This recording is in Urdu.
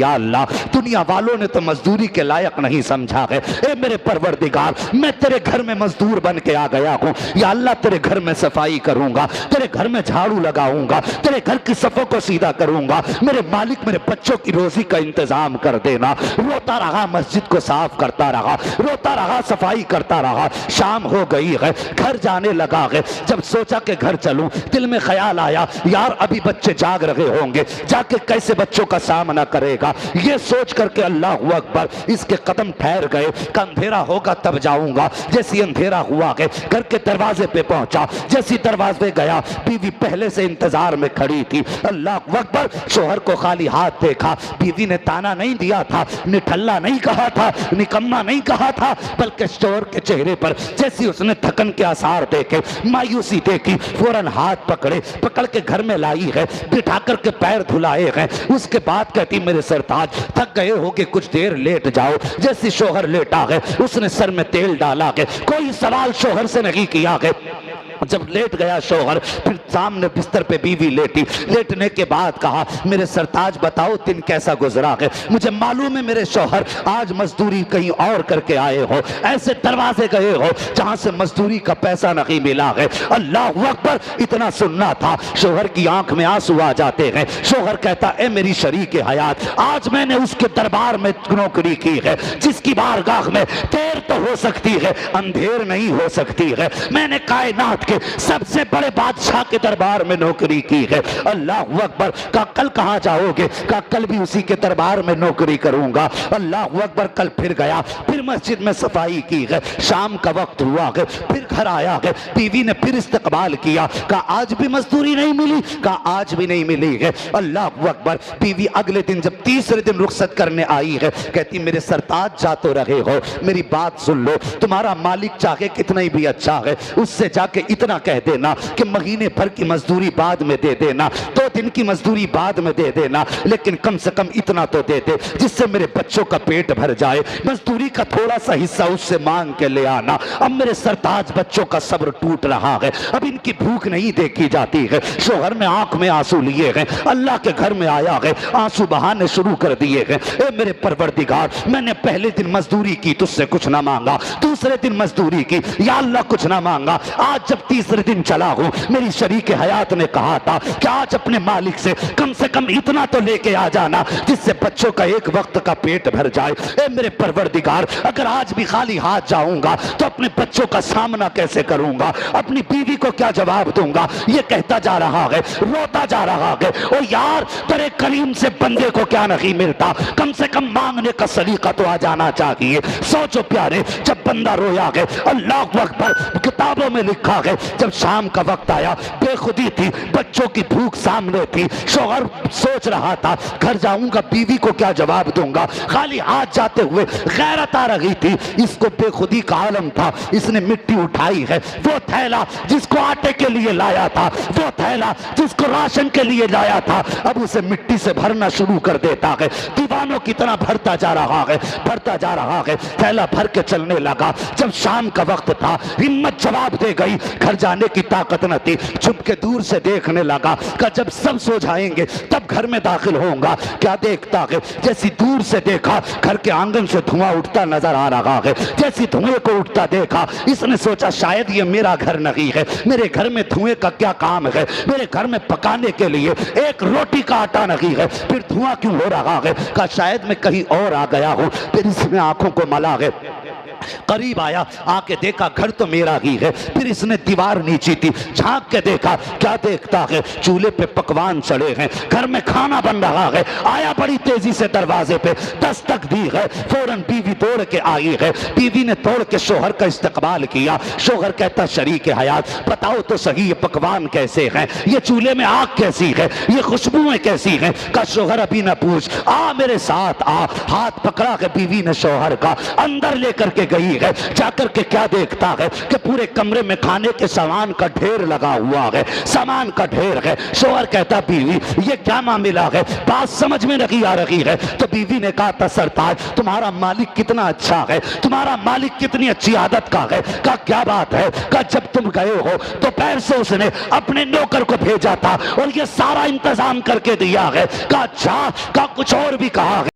یا اللہ دنیا والوں نے تو مزدوری کے لائق نہیں سمجھا ہے، اے میرے پروردگار میں تیرے گھر میں مزدور بن کے آ گیا ہوں، یا اللہ تیرے گھر میں صفائی کروں گا، تیرے گھر میں جھاڑو لگاؤں گا، تیرے گھر کی صفوں کو سیدھا کروں گا، میرے مالک میرے بچوں کی روزی کا انتظام کر دینا۔ روتا رہا، مسجد کو صاف کرتا رہا، روتا رہا، صفائی کرتا رہا۔ شام ہو گئی ہے، گھر جانے لگا ہے، جب سوچا کہ گھر چلوں دل میں خیال آیا یار ابھی بچے جاگ رہے ہوں گے، جا کے کیسے بچوں کا سامنا کرے گا، یہ سوچ کر کے اللہ اکبر اس کے قدم ٹھہر گئے کہ اندھیرا ہوگا تب جاؤں گا۔ جیسی اندھیرا ہوا کہ گھر کے دروازے پہ پہنچا، جیسی دروازے گیا بیوی پہلے سے انتظار میں کھڑی تھی۔ اللہ اکبر، شوہر کو خالی ہاتھ دیکھا، بیوی نے تانا نہیں دیا تھا، نٹھلا نہیں کہا تھا، نکما نہیں کہا تھا، بلکہ شوہر کے چہرے پر جیسی اس نے تھکن کے آثار دیکھے، مایوسی دیکھی، فوراً ہاتھ پکڑ کے گھر میں لائی ہے، بٹھا کر کے پیر دھلائے ہیں۔ اس کے بعد کہتی میرے سرتاج تھک گئے ہو کہ کچھ دیر لیٹ جاؤ۔ جیسی شوہر لیٹا ہے اس نے سر میں تیل ڈالا ہے، کوئی سوال شوہر سے نہیں کیا ہے۔ جب لیٹ گیا شوہر، پھر سامنے بستر پہ بیوی لیٹی، لیٹنے کے بعد کہا میرے سرتاج بتاؤ دن کیسا گزرا ہے، مجھے معلوم ہے میرے شوہر آج مزدوری کہیں اور کر کے آئے ہو، ایسے دروازے گئے ہو جہاں سے مزدوری کا پیسہ نہیں ملا ہے۔ اللہ اکبر، اتنا سننا تھا، شوہر کی آنکھ میں آنسو آ جاتے ہیں۔ شوہر کہتا اے میری شریک حیات، آج میں نے اس کے دربار میں نوکری کی ہے جس کی بارگاہ میں دیر تو ہو سکتی ہے اندھیر نہیں ہو سکتی ہے، میں نے کائنات کے سب سے بڑے بادشاہ کے دربار میں نوکری کی ہے۔ اللہ اکبر، کہا کل کہاں جاؤ گے، کہا کل بھی اسی کے دربار میں نوکری کروں گا۔ اللہ اکبر، کل پھر گیا، پھر مسجد میں صفائی کی ہے، شام کا وقت ہوا ہے، پھر گھر آیا ہے، بیوی نے پھر استقبال کیا، کہا آج بھی مزدوری نہیں ملی، کہا آج بھی نہیں ملی ہے۔ اللہ اکبر، بیوی اگلے دن جب تیسرے دن رخصت کرنے آئی ہے، کہتی میرے سرتاج جا تو رہے ہو، میری بات سن لو، تمہارا مالک چاہے کتنا ہی بھی اچھا ہے، اس سے جا کے اتنا کہہ دینا کہ مہینے بھر کی مزدوری بعد میں دے دینا، 2 دن کی مزدوری بعد میں دے دینا، لیکن کم سے کم اتنا تو دے دے جس سے میرے بچوں کا پیٹ بھر جائے، مزدوری کا تھوڑا سا حصہ اس سے مانگ کے لے آنا۔ اب میرے سرتاج بچوں کا صبر ٹوٹ رہا ہے، اب ان کی بھوک نہیں دیکھی جاتی ہے۔ شوہر نے آنکھ میں آنسو لیے ہیں، اللہ کے گھر میں آیا ہے، آنسو بہانے شروع کر دیے ہیں، اے میرے پروردگار میں نے پہلے دن مزدوری کی تجھ سے کچھ نہ مانگا، دوسرے دن مزدوری کی یا اللہ کچھ نہ مانگا، آج جب تیسرے دن چلا ہوں میری شریک حیات نے کہا تھا کہ آج اپنے مالک سے کم اتنا تو لے کے آ جانا جس سے بچوں کا ایک وقت کا پیٹ بھر جائے۔ اے میرے پروردگار، اگر آج بھی خالی ہاتھ جاؤں گا تو اپنے بچوں کا سامنا کیسے کروں گا، اپنی بیوی کو کیا جواب دوں گا؟ یہ کہتا جا رہا ہے، روتا جا رہا ہے، او یار تیرے کریم سے بندے کو کیا نہیں ملتا، کم سے کم مانگنے کا سلیقہ تو آ جانا چاہیے۔ سوچو پیارے، جب بندہ رویا ہے، اللہ اکبر، کتابوں میں لکھا ہے جب شام کا وقت آیا، بے خودی تھی، بچوں کی بھوک سامنے تھی، شوہر سوچ رہا تھا گھر جاؤں گا بیوی کو کیا جواب دوں گا، خالی ہاتھ جاتے ہوئے غیرت آ رہی تھی، اس کو بے خودی کا عالم تھا، اس نے مٹی اٹھائی ہے، وہ تھیلا جس کو آٹے کے لیے لایا تھا، وہ تھیلا جس کو راشن کے لیے لایا تھا، اب اسے مٹی سے بھرنا شروع کر دیتا ہے، دیوانوں کی طرح بھرتا جا رہا ہے، بھرتا جا رہا ہے، تھیلا بھر کے چلنے لگا۔ جب شام کا وقت تھا، ہمت جواب دے گئی، گھر جانے کی طاقت نہ تھی، چھپ کے دور سے دیکھنے لگا کہ جب سب سو جائیں گے تب گھر میں داخل ہوں گا۔ کیا دیکھتا ہے؟ جیسی دور سے دیکھا گھر کے آنگن سے دھواں اٹھتا نظر آ رہا ہے، جیسی دھوئے کو اٹھتا دیکھا اس نے سوچا شاید یہ میرا گھر نہیں ہے، میرے گھر میں دھوئے کا کیا کام ہے، میرے گھر میں پکانے کے لیے ایک روٹی کا آٹا نہیں ہے، پھر دھواں کیوں ہو رہا ہے؟ کہ شاید میں کہیں اور آ گیا ہوں۔ پھر اس نے آنکھوں کو ملا ہے، قریب آیا، آ کے دیکھا گھر تو میرا ہی ہے، پھر اس نے دیوار نیچی تھی، جھانک کے دیکھا، کیا دیکھتا ہے؟ چولہے پہ پکوان چڑھے ہیں، گھر میں کھانا بن رہا ہے، آیا بڑی تیزی سے دروازے پہ، دستک دی ہے، فوراً بیوی دوڑ کے آئی ہے، بیوی نے دوڑ کے شوہر کا استقبال کیا۔ شوہر کہتا شریک حیات بتاؤ تو صحیح یہ پکوان کیسے ہیں، یہ چولہے میں آگ کیسی ہے، یہ خوشبوئیں کیسی ہیں؟ کہ شوہر ابھی نہ پوچھ، آ میرے ساتھ آ۔ ہاتھ پکڑا کے بیوی نے شوہر کا اندر لے کر کے گئی ہے، جا کر کے کیا دیکھتا ہے کہ پورے کمرے میں کھانے کے سامان کا ڈھیر لگا ہوا ہے، سامان کا ڈھیر ہے۔ شوہر کہتا بیوی یہ کیا معاملہ ہے، بات سمجھ میں نہیں آ رہی ہے۔ تو بیوی نے کہا تھا سرتاج تمہارا مالک کتنا اچھا ہے، تمہارا مالک کتنی اچھی عادت کا ہے۔ کہا کیا بات ہے؟ کہا جب تم گئے ہو تو پیر سے اس نے اپنے نوکر کو بھیجا تھا اور یہ سارا انتظام کر کے دیا ہے۔ کہا اچھا؟ کہا کچھ اور بھی کہا ہے؟